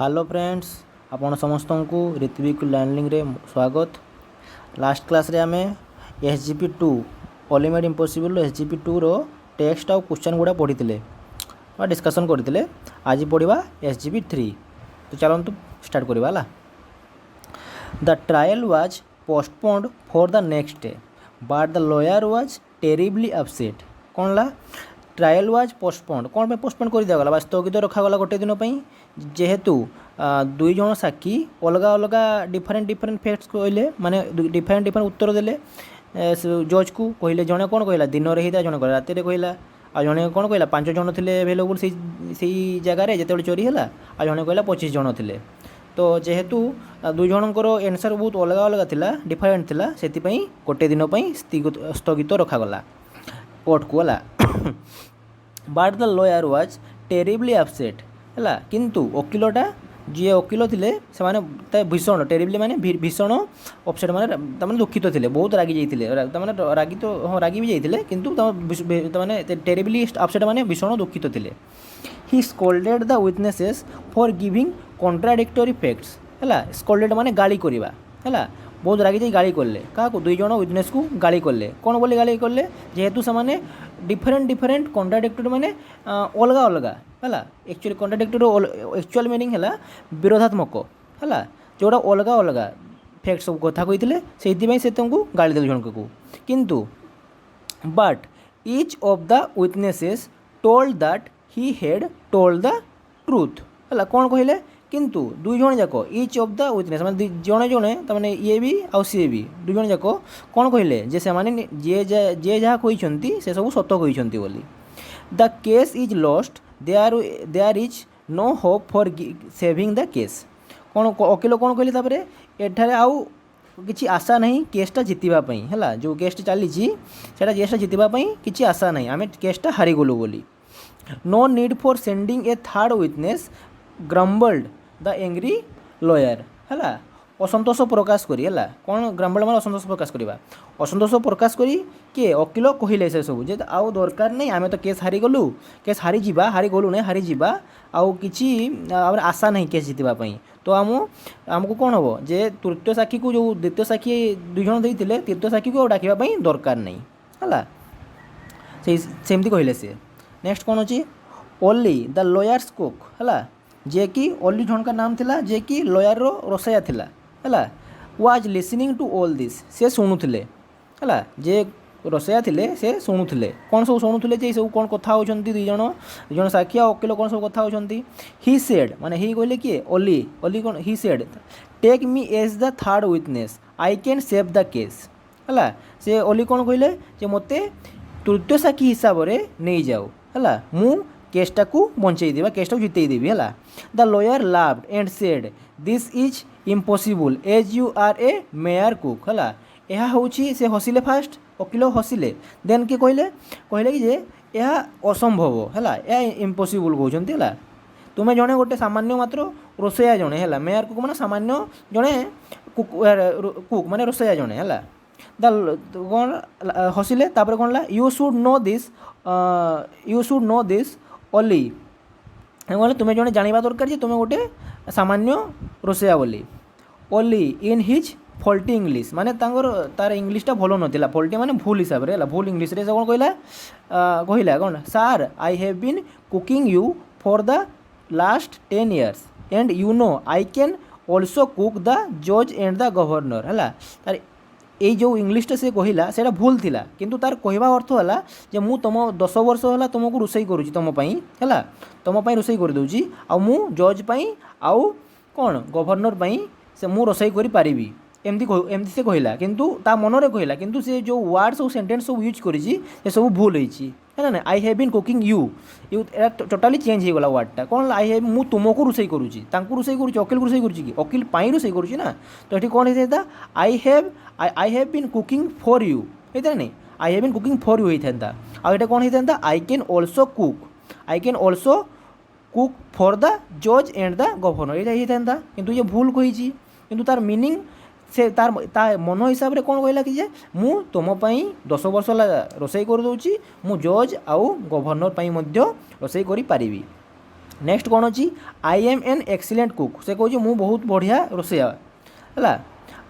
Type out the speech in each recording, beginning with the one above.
Hello friends, आपण समस्त को ऋत्विक लर्निंग रे स्वागत। लास्ट क्लास रे आमे एसजीपी 2 पॉलीमेड इम्पॉसिबल एसजीपी 2 रो टेक्स्ट और क्वेश्चन गुड़ा पढ़ी डिस्कशन करते। आज पढ़ा एसजीपी 3। तो चलतु स्टार्ट करवा। The trial was postponed for the next day but the lawyer was terribly upset. कौन ला ट्रायल वाज पोस्टपोन्ड कौन पे पोस्टपोन कर दिया गला स्थगित रखागला गोटे दिन जेहेतु दुई जन साक्षी अलग अलग डिफरेंट फैक्ट्स कहले माने डिफरेंट उत्तर देले जज को कहले जड़े कौन कहला दिन में होता जड़े कहला राति कहला आ जड़े कौन कहला 5 जन थे एभेलेबुल से जगार जो चोरी है आ जड़े कहला 25 जन थे। तो जेहेतु दुई जनकर एनसर बहुत अलग अलग थिला डिफरेंट थिला से गोटे दिन स्थगित रखागला कोर्ट को है। But the lawyer was terribly upset है किंतु वकिलटा जी वकिल थे भीषण टेरिबली माने भीषण अपसेट माने दुखित थे बहुत रागी जाते रागी तो हाँ रागी भी जाते किंतु टेरिबली अपसेट माने भीषण दुखित थे। He scolded the witnesses for giving contradictory facts है। स्कोल्डेड माने गाली करवा है बहुत रागी जाई गाली करले क्या दुई जन विटनेस को गाली करले कौन बोले गाली करले जेहेतु से डिफरेंट कॉन्ट्राडिक्टरी माने अलग अलग है एक्चुअली कॉन्ट्राडिक्टरी एक्चुअल मीनिंग है विरोधात्मक है जोड़ा अलग अलग फैक्ट सब कथा कही से तुमको गाली देले जनक को किंतु but each of the witnesses told that he had told the truth है कौन कहले किंतु दुई जन जाक इच ऑफ द विटनेस मैं जड़े जड़े तमाने ये भी आउ सी भी दुई जन जाक कौन कहले जे से माने जे जहाँ कहते से सब सत कहते बोली। The case is lost there is no hope for saving the case कौन वकिल कौन कहले तापर एठारे आउ किसी आशा नहीं केसटा जितवाई है जो केसटा चली केसटा जितवाई किसी आशा नहीं आम केसटा हारीगलु बोली। No need for sending a third witness grumbled the angry lawyer है असंतोष प्रकाश करी है कौन ग्रम्बल्ड मान असंतोष प्रकाश करवा असंतोष प्रकाश करी किए वकिल कहले से सब जे आउ दरकार नहीं आम तो केस हारीगलु केस हारीगलु नहीं हारीजा आउ किसी आशा नहीं केस जितवाई तो आमको कौन हम जे तृतीय साक्षी को जो द्वितीय साक्षी दुई जन देते तृतीय साक्षी को डाकवाई दरकार नहीं है सेमती कहले सी। नेक्स्ट कौन अच्छी ओनली द लॉयर्स कुक है जे कि ओनली जन का नाम थिला जे कि लॉयर रो रोसैया थिला है was listening to all this से शुणुले है जे रोसैया थिले से शुणुले कौन सब शुणुले जे सब कौन कथा होचंती दुई जन साक्षी आ वकिल कौन सब कथा होचंती। ही सेड माने ही कहले किए ओली कौन he said take me as the third witness I can save the case है से ओली कौन कहले जे मते तृतीय साक्षी हिसाब से नहीं जाओ है मु केसटा को बंचई देवा केसटा को जितई देवी है। The lawyer laughed and said this is impossible as you are a mere cook है यह हूँ से हसिले फास्ट वकिल हसिले देन किए कहले कि जे यह असंभव है यह इम्पॉसिबल कहते है तुम्हें जड़े गोटे सामान्य मात्र रोसैया जड़े है मेयर कुक मैंने सामान्य जड़े कुक माने रोसैया जड़े है द कौन हसिले तापर कौन ला यू शुड नो दिस ओली कहले तुम्हें जड़े जाना दरकार जे तुम्हें गोटे सामान्य रोसैया बोली। ओली इन हिज फल्टी इंग्लीश माने तार इंग्लीशटा भल नाला फल्टी माने भूल हिसाब से भूल इंग्लीश रे कौन कहला कौन sir I have been cooking you for the last 10 years and you know I can also cook the जज एंड द गवर्नर है तार ये जो इंग्लीशटा से कहला से भूल थिला किंतु तार कहवा अर्थ है जे मु तुम 10 वर्ष है तुमको रोसई करुँची तुम है तुम रोसई कर दूची आ मु जज आउ कौन गवर्नर से मु रोसई करि पारिबी एमती से कहला किंतु ता मनरे कहला किंतु से जो वर्ड सब सेंटेंस सब यूज करी सब भूल होती है ना I have been cooking you totally change हो गला वर्डटा कौन आई हैव मु तुमको रोसई करुँची रोसई करुँची वकिल को रोसई करुँची कि वकिल रोसई करुँची ना तो ये कौन होता I have been cooking for you होता नहीं I have been cooking for you होता आटा कौन होता I can also cook for the जज एंड द गवर्नर ये होता किंतु ये भूल कही किंतु तार मीनिंग से तार मन हिसाब से कौन कहला कि मु तुम 10 वर्ष रोसई कर दूची मु जज आउ गवर्नर रोसई करि पारिबी। नेक्स्ट कौन अच्छी I am an excellent cook से कहे मु बहुत बढ़िया रोसैया है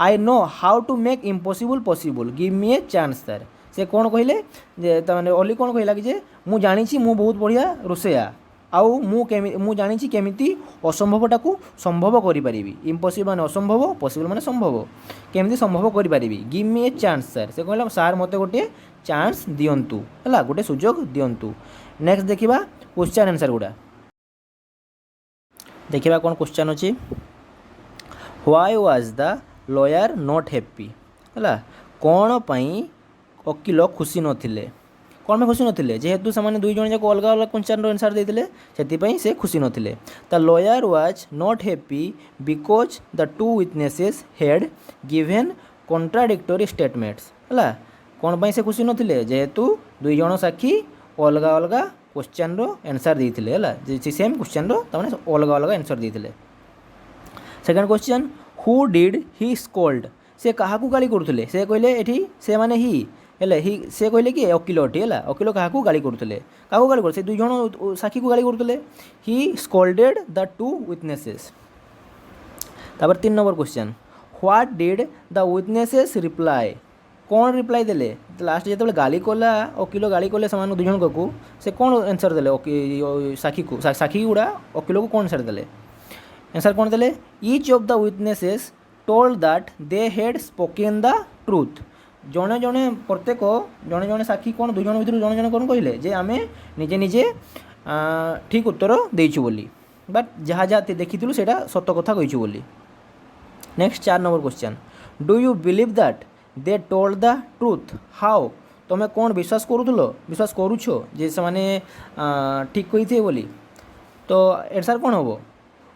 I know how to make impossible possible give me a chance sir से कौन कहले जे ताने ओली कौन कहला कि जे मु जानी मु बहुत बढ़िया रोसैया आउ मु जानी केमिति असंभवटा को संभव करी इम्पॉसिबल माने असंभव पॉसिबल माने संभव केमिति संभव करी give me a chance sir से कहला सार मते गोटे चांस दियंतु है गोटे सुजोग दियंतु। नेक्स्ट देखिबा क्वेश्चन आंसर गुड़ा देखिबा कौन क्वेश्चन अच्छी why was the lawyer not happy है कौन पाई वकील खुशी नथिले कौन में खुशी नथिले जेहेतु से दुई जन जाक अलग अलग क्वेश्चन आंसर देते से खुशी नथिले the lawyer was not happy because the two witnesses had given contradictory statements है कौन पाई से खुशी नथिले जेहेतु दुई जन साक्षी अलग अलग क्वेश्चन रो आंसर देते है सेम क्वेश्चन रो तमाने अलग अलग आंसर देते। Second question who did he scold से क्या गाली करुले से कहले एठी से माने ही ही से कहले कि वकीलटी है वकील क्या गाली करुले क्या गाली कर दुई जन साक्षी को गाली करुले ही स्कोल्डेड द टू विटनेसेस। तापर 3 number question what did the witnesses reply कौन रिप्लाई देले लास्ट जो गाली कला वकील गाली कले से दुई जन को से कौन आंसर देले साक्षी गुड़ा वकील को कौन आंसर देले आंसर कौन देले each of the witnesses told that they had spoken the truth जड़े जड़े प्रत्येक जड़े जड़े साक्षी कौन दुई जन भर जड़े जड़े कौन कहले जे आमे निजे निजे ठीक उत्तर देइछु बोली बट जहाँ जहाँ देखी से सत कथा कहीछु बोली। Next 4 number question do you believe that they told the truth how तुम्हें कौन विश्वास विश्वास करुछ जे से माने ठीक कही बोली तो आंसर कौन हम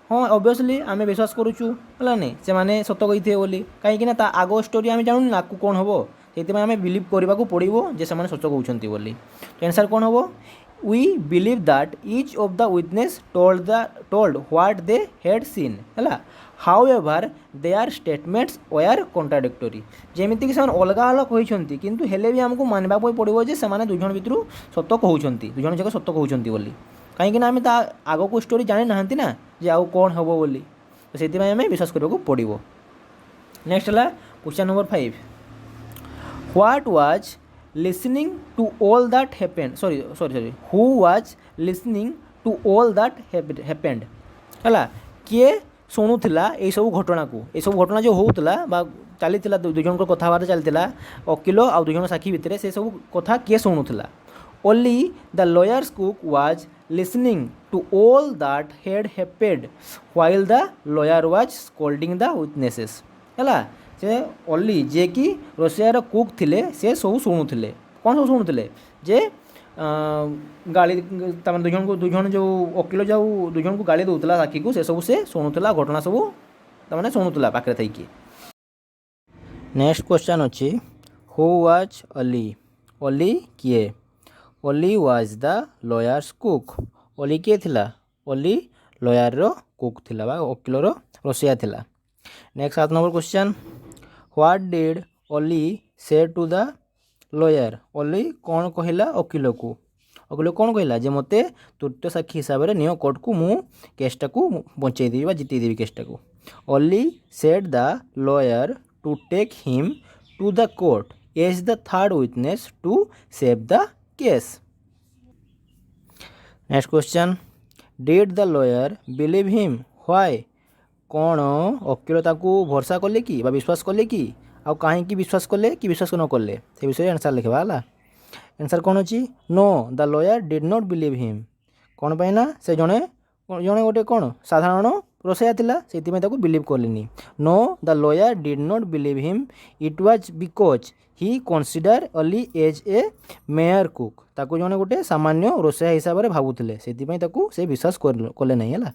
हाँ ऑब्वियसली आम विश्वास करुचु है नहीं से माने सत कही बोली कहीं आग स्टोरी आम जानूनी ना कौन हम से आम बिलीव करने को पड़ो जे से सच कहते बोली तो आंसर कौन हम we believe that each of the witness told what they had seen है however they are statements were contradictory जमीक कि अलग अलग कहते किंतु हेले भी आमको मानवा पड़ो जे से दुई जन भर सत कहते दुई जन जाक सत कहते बोली कहीं आम आग को स्टोरी जानी ना ना जे आउ कौन हम बोली तो से आम विश्वास करने को पड़ो। नेक्स्ट है question number 5 what was listening to all that happened sorry who was listening to all that happened है किए शुणुला ये सब घटना को ये सब घटना जो होता चली दुई जन कथबार्ता चलता वकील आउ दुई जन साक्षी भितर से सब कथा किए शुणुला only the lawyer's cook was listening to all that had happened while the lawyer was scolding the witnesses है से ओनली जे कि रोसैयार कुक थिले से सब शुणुले कौन सब शुणुले जे गाली दुई जन जो वकील जो दुई जन को गाली दूसरा साक्षी को से सब से शुणुला घटना सब तमाने शुणुला पाखे थी। नेक्स्ट क्वेश्चन अच्छी हु वाज ओली किए ओली वाज द लॉयर्स कुक ओली किए थिला ओली लॉयर रो कुक थिला बा वकील रो रोसैया थिला। Next 7 number question what did Ollie say to the lawyer ओली कौन कहला वकील को कौन कहला जे मते तृतीय साक्षी हिसाब से नियो कोर्ट को मु केसटा को बचाई देबी जितई देबी केसटा को Ali said the lawyer to take him to the court as the third witness to save the case. Next question did the lawyer believe him why कौन वकील ताकू भरोसा कले कि विश्वास कले कि आउ कहीं विश्वास कले कि विश्वास न कले से विषय आंसर लिखा है आंसर कौन अच्छी no the lawyer did not believe him कौन पाई ना से जड़े जड़े गोटे कौन साधारण रोसैया थिला से बिलीव कलेनी no the lawyer did not believe him it was because he consider Ali as a mere cook ताकू जड़े गोटे सामान्य रोसैया हिसाब से भावुले से विश्वास कले नहीं है।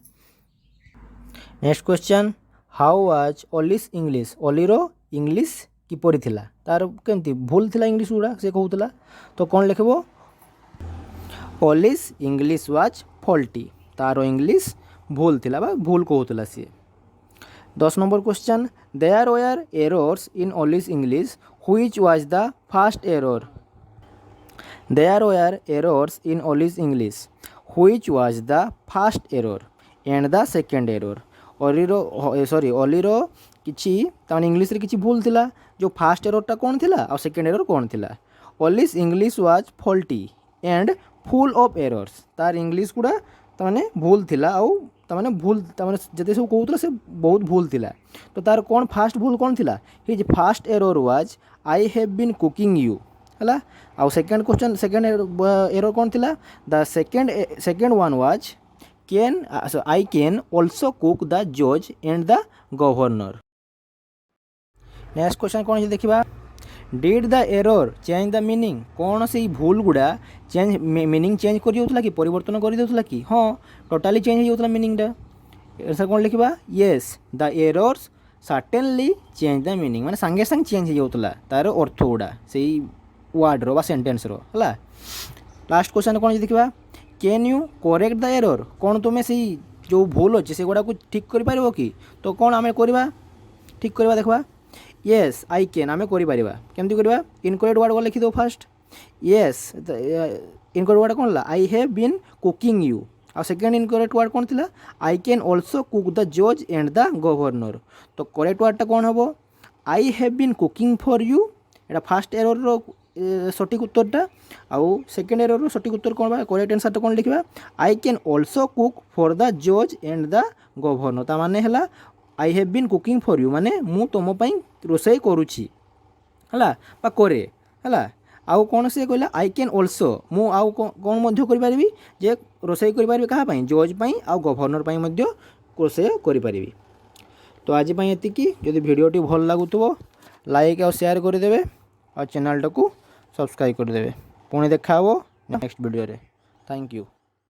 Next question how was Ali's English ओलीर इंग्लिश किपरि थिला तार केमती भूल थिला इंग्लिश गुड़ा से कहूला तो कौन लिखबो ओलिस इंग्लिश वाज फॉल्टी तार इंग्लिश भूल थिला बा भूल कहूला सी। 10 number question there were errors in Ali's English which was the first error there were errors in Ali's English Which was the first error and the second error? ଅଲିର କିଛି ତାମାନେ ଇଂଲିଶରେ କିଛି ଭୁଲ ଥିଲା। ଯେଉଁ ଫାଷ୍ଟ ଏରରଟା କ'ଣ ଥିଲା ଆଉ ସେକେଣ୍ଡ ଏରର କ'ଣ ଥିଲା? Ali's English was faulty and full of errors. ତାର ଇଂଲିଶ ଗୁଡ଼ା ତାମାନେ ଭୁଲ ଥିଲା ଆଉ ତାମାନେ ଭୁଲ ତାମାନେ ଯେତେ ସବୁ କହୁଥିଲା ସେ ବହୁତ ଭୁଲ ଥିଲା। ତ ତାର କ'ଣ ଫାଷ୍ଟ ଭୁଲ କ'ଣ ଥିଲା? His first error was I have been cooking you ହେଲା। ଆଉ ସେକେଣ୍ଡ କ୍ୱେଶ୍ଚନ୍ ସେକେଣ୍ଡ ଏରର କ'ଣ ଥିଲା? The second one was I can also cook the judge and the governor. Next question कौन देखा? Did the error change the meaning? कौन से भूल गुड़ा चेंज मीनिंग चेंज कर दिया कि परिवर्तन कर दिया कि? हाँ टोटाली चेंज होता मीनिंगटा। आंसर कौन लिखा? Yes the errors certainly change the meaning माने सांगे सांगे चेंज होता तार अर्थ गुड़ा से वर्ड रो सेंटेंस रो है। लास्ट क्वेश्चन कौन देखा? Can you correct the error? कौन तुम्हें से जो भूल अच्छे से गुड़ा को ठीक कर पार कि? तो कौन आम करवा ठीक करवा देखा? येस आई कैन आम कर केमती करवा? इनकरेक्ट वर्ड लिखी दो फास्ट। येस इनकरेक्ट वर्ड कौन? I have been cooking you. और सेकेंड इनकरेक्ट वर्ड कौन थी? I can also cook the जज एंड द गवर्नर। तो करेक्ट वर्डटा कौन हम? I have been cooking for you. एटा फास्ट एरर सठिक उत्तरटा। आउ सेकेंड एरर सठिक उत्तर कौन? करेक्ट आंसरटा कौन लिखा? I can also cook for the जज एंड द गवर्नर। ता माने है I have been cooking for you माने मु तुम रोषे करुच्छी है करे है। आउ कौन से कहला? आई कैन ऑल्सो मु आउ कौन मध्य करि जे रोषे करि क्या जज पाई आउ गवर्नर पाई मध्य रोषे करि। तो आज पाई एतिकी। जदि वीडियोटी भल लागुथबो लाइक और शेयर करदेवे और चैनल टाको सब्सक्राइब करदेवे। पुणी देखा नेक्स्ट वीडियो रे। Thank you.